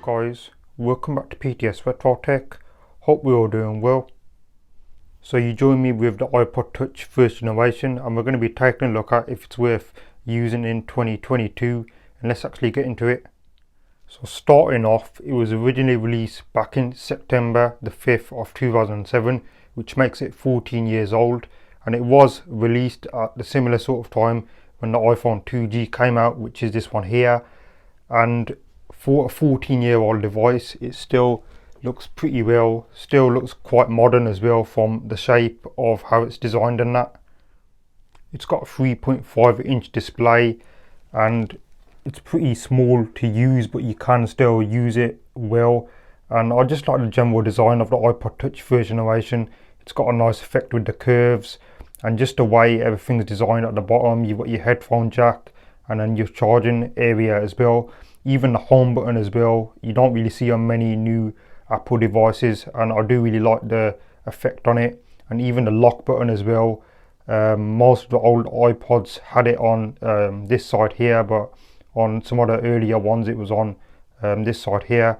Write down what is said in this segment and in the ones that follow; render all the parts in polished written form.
Guys, welcome back to PTS Retro Tech. Hope we're all doing well. So you join me with the iPod Touch first generation, and we're going to be taking a look at if it's worth using in 2022, and let's actually get into it. So starting off, it was originally released back in September the 5th of 2007, which makes it 14 years old, and it was released at the similar sort of time when the iPhone 2G came out, which is this one here. And for a 14-year-old device, it still looks pretty well, still looks quite modern as well from the shape of how it's designed and that. It's got a 3.5-inch display and it's pretty small to use, but you can still use it well. And I just like the general design of the iPod Touch first generation. It's got a nice effect with the curves and just the way everything's designed at the bottom. You've got your headphone jack and then your charging area as well. Even the home button as well, you don't really see on many new Apple devices, and I do really like the effect on it. And even the lock button as well. Most of the old iPods had it on this side here, but on some of the earlier ones it was on this side here.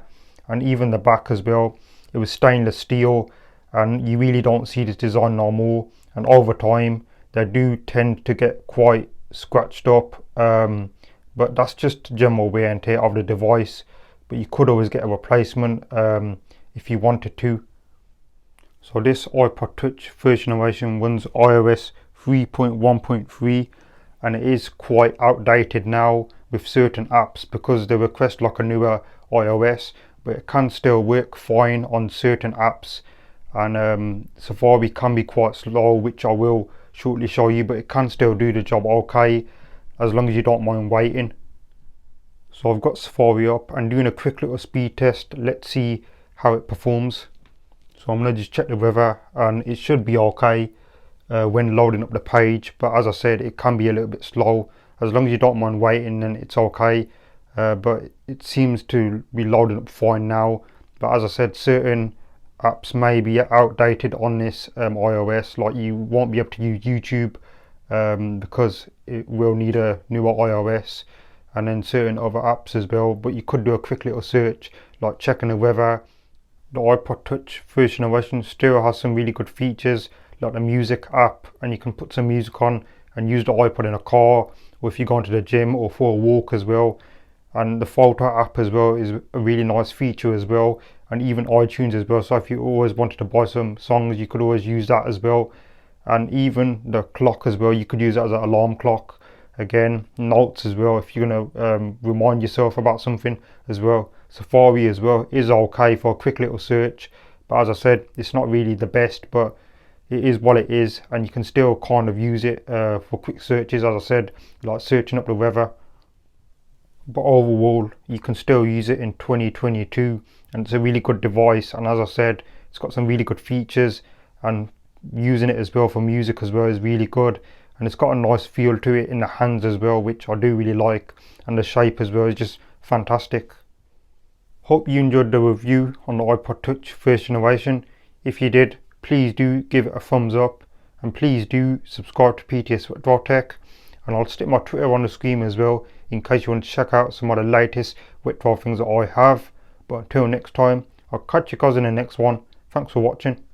And even the back as well, it was stainless steel, and you really don't see this design no more. And over time they do tend to get quite scratched up, but that's just general wear and tear of the device. But you could always get a replacement if you wanted to. So this iPod Touch first generation runs iOS 3.1.3, and it is quite outdated now with certain apps because they request like a newer iOS, but it can still work fine on certain apps. And Safari can be quite slow, which I will shortly show you, but it can still do the job okay as long as you don't mind waiting. So I've got Safari up and doing a quick little speed test. Let's see how it performs. So I'm going to just check the weather, and it should be okay when loading up the page, but as I said, it can be a little bit slow. As long as you don't mind waiting, then it's okay. But it seems to be loading up fine now. But as I said, certain apps may be outdated on this iOS, like you won't be able to use YouTube because it will need a newer iOS, and then certain other apps as well. But you could do a quick little search like checking the weather. The iPod Touch first generation still has some really good features like the music app, and you can put some music on and use the iPod in a car, or if you're going to the gym or for a walk as well. And the photo app as well is a really nice feature as well, and even iTunes as well. So if you always wanted to buy some songs, you could always use that as well. And even the clock as well, you could use that as an alarm clock. Again, notes as well if you're going to remind yourself about something as well. Safari as well is okay for a quick little search, but as I said, it's not really the best, but it is what it is, and you can still kind of use it for quick searches, as I said, like searching up the weather. But overall, you can still use it in 2022, and it's a really good device. And as I said, it's got some really good features, and using it as well for music as well is really good. And it's got a nice feel to it in the hands as well, which I do really like, and the shape as well is just fantastic. Hope you enjoyed the review on the iPod Touch first generation. If you did, please do give it a thumbs up, and please do subscribe to PTS Retro Tech. And I'll stick my Twitter on the screen as well in case you want to check out some of the latest retro things that I have. But until next time, I'll catch you guys in the next one. Thanks for watching.